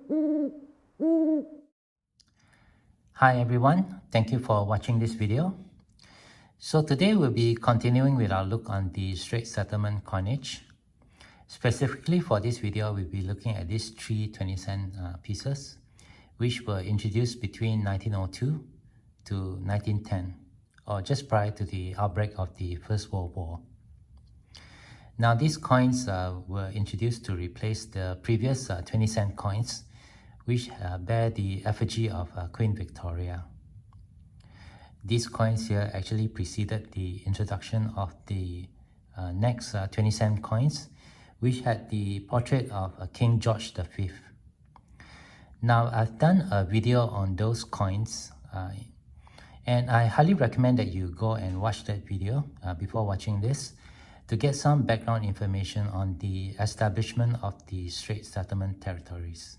Hi everyone, thank you for watching this video. So today we'll be continuing with our look on the Straits Settlement coinage. Specifically for this video, we'll be looking at these three 20-cent pieces, which were introduced between 1902 to 1910, or just prior to the outbreak of the First World War. Now these coins were introduced to replace the previous 20-cent coins, which bear the effigy of Queen Victoria. These coins here actually preceded the introduction of the next 20-cent coins, which had the portrait of King George V. Now I've done a video on those coins, and I highly recommend that you go and watch that video before watching this to get some background information on the establishment of the Straits Settlement territories.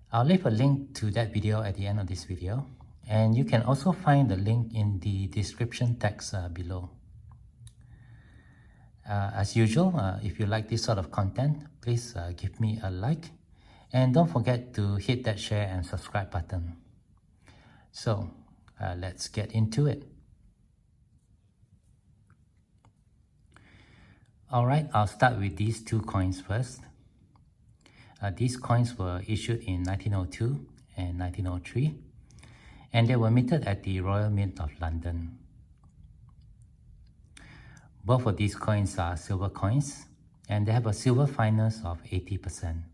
I'll leave a link to that video at the end of this video, and you can also find the link in the description text below. As usual, if you like this sort of content, please give me a like, and don't forget to hit that share and subscribe button. So let's get into it. Alright, I'll start with these two coins first. These coins were issued in 1902 and 1903, and they were minted at the Royal Mint of London. Both of these coins are silver coins, and they have a silver fineness of 80%.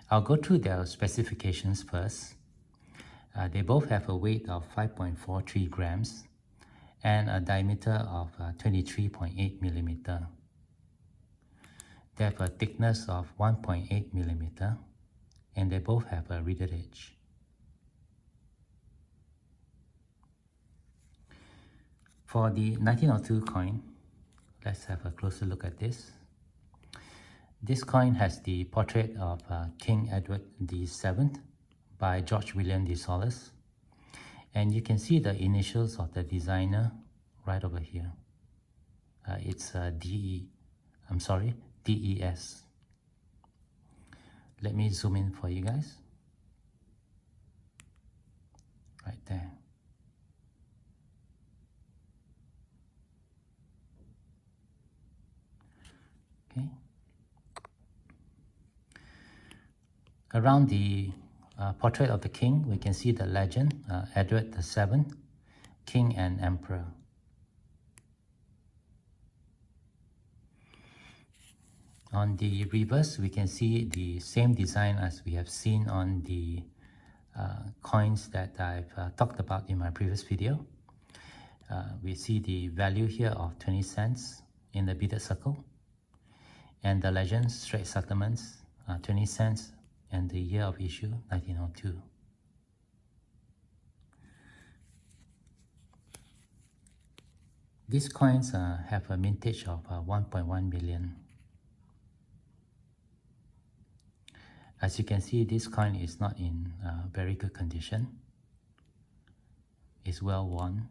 I'll go through their specifications first. They both have a weight of 5.43 grams and a diameter of 23.8 millimeter. They have a thickness of 1.8 millimeter, and they both have a reader edge. For the 1902 coin, let's have a closer look at this. This coin has the portrait of King Edward VII by George William de Solis, and you can see the initials of the designer right over here. It's DES. Let me zoom in for you guys. Right there. Okay. Around the portrait of the king, we can see the legend, Edward VII, King and Emperor. On the reverse, we can see the same design as we have seen on the coins that I've talked about in my previous video. We see the value here of 20 cents in the beaded circle, and the legend Straits Settlements, 20 cents, and the year of issue 1902. These coins have a mintage of 1.1 million. As you can see, this coin is not in very good condition. It's well worn,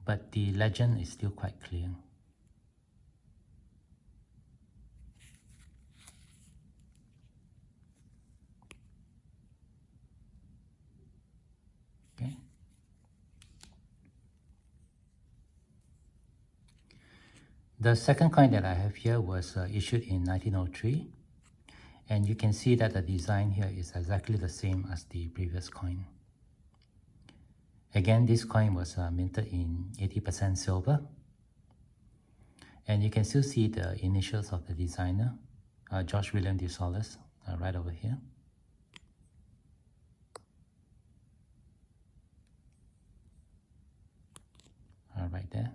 but the legend is still quite clear. Okay. The second coin that I have here was issued in 1903. And you can see that the design here is exactly the same as the previous coin. Again, this coin was minted in 80% silver. And you can still see the initials of the designer, George William de Solis, right over here. Right there.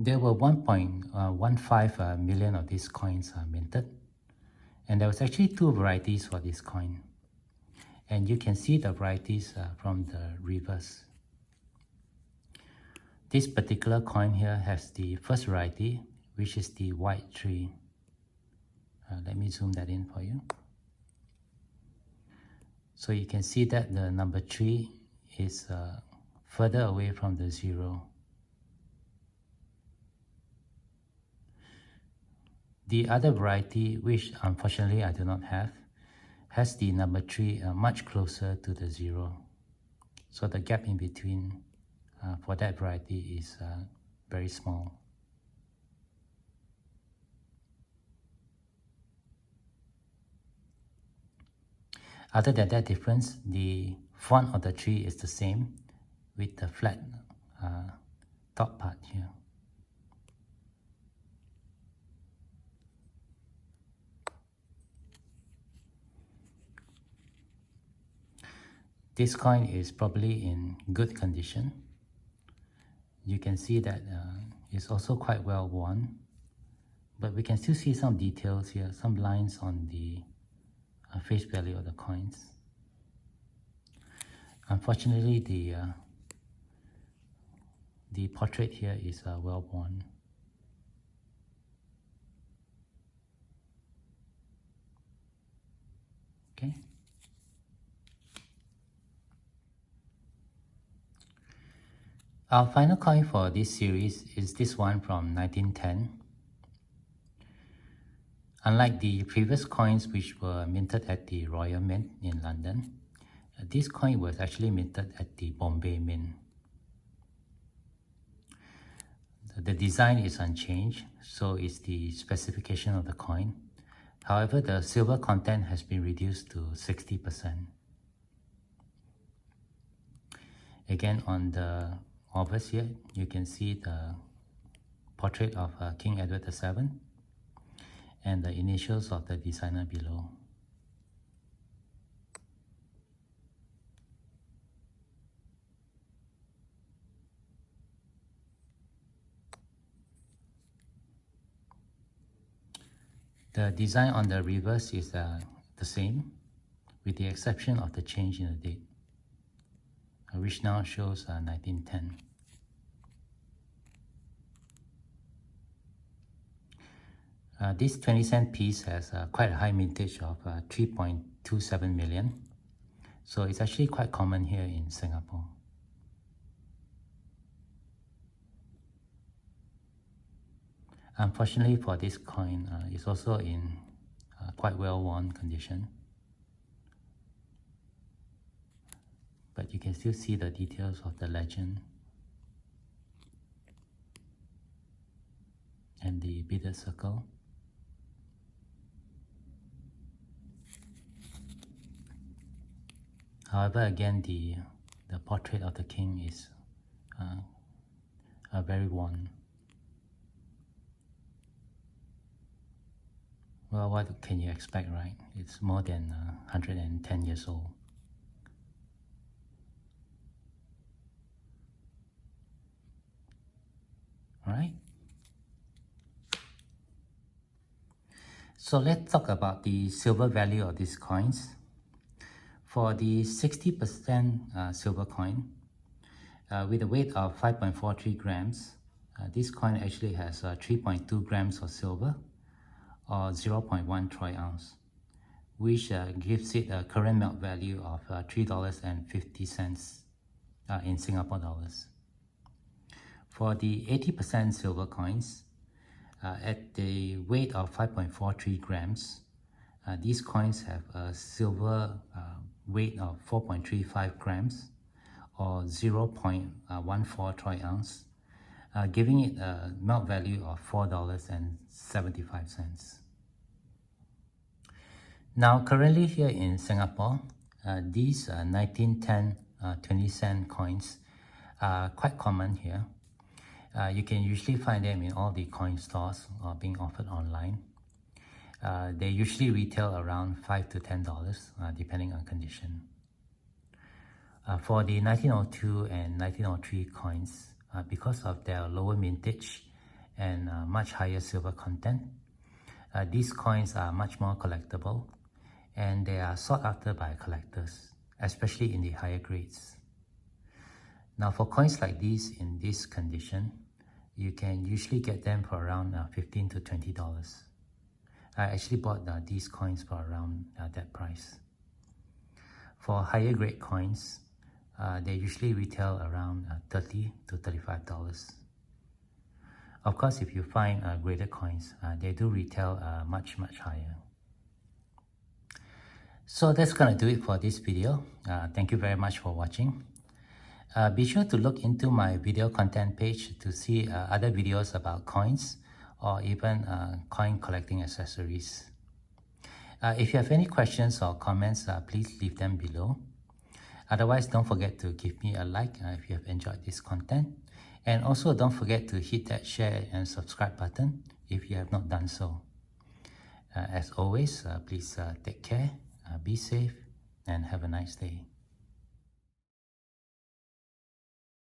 There were 1.15 million of these coins minted, and there was actually two varieties for this coin, and you can see the varieties from the reverse. This particular coin here has the first variety, which is the white tree. Let me zoom that in for you. So you can see that the number 3 is further away from the 0. The other variety, which unfortunately I do not have, has the number 3 much closer to the 0. So the gap in between for that variety is very small. Other than that difference, the font of the tree is the same with the flat top part here. This coin is probably in good condition. You can see that it's also quite well worn, but we can still see some details here, some lines on the face value of the coins. Unfortunately, the portrait here is well worn. Okay. Our final coin for this series is this one from 1910. Unlike the previous coins which were minted at the Royal Mint in London, this coin was actually minted at the Bombay Mint. The design is unchanged, so is the specification of the coin. However, the silver content has been reduced to 60%. Again, on the obverse here, you can see the portrait of King Edward VII and the initials of the designer below. The design on the reverse is the same, with the exception of the change in the date, which now shows 1910. This 20-cent piece has quite a high mintage of 3.27 million, so it's actually quite common here in Singapore. Unfortunately for this coin, it's also in quite well-worn condition. But you can still see the details of the legend and the beaded circle. However, again, the portrait of the king is very worn. Well, what can you expect, right? It's more than 110 years old. All right. So let's talk about the silver value of these coins. For the 60% silver coin, with a weight of 5.43 grams, this coin actually has 3.2 grams of silver, or 0.1 troy ounce, which gives it a current melt value of $3.50 in Singapore dollars. For the 80% silver coins, at the weight of 5.43 grams, these coins have a silver weight of 4.35 grams, or 0.14 troy ounce, giving it a melt value of $4.75. Now, currently here in Singapore, these 1910 20-cent coins are quite common here. You can usually find them in all the coin stores or being offered online. They usually retail around $5 to $10, depending on condition. For the 1902 and 1903 coins, because of their lower mintage and much higher silver content, these coins are much more collectible, and they are sought after by collectors, especially in the higher grades. Now, for coins like these in this condition, you can usually get them for around $15 to $20. I actually bought these coins for around that price. For higher grade coins, they usually retail around $30 to $35. Of course, if you find graded coins, they do retail much higher. So that's gonna do it for this video. Thank you very much for watching. Be sure to look into my video content page to see other videos about coins or even coin collecting accessories. If you have any questions or comments, please leave them below. Otherwise, don't forget to give me a like if you have enjoyed this content. And also don't forget to hit that share and subscribe button if you have not done so. As always, please take care, be safe, and have a nice day.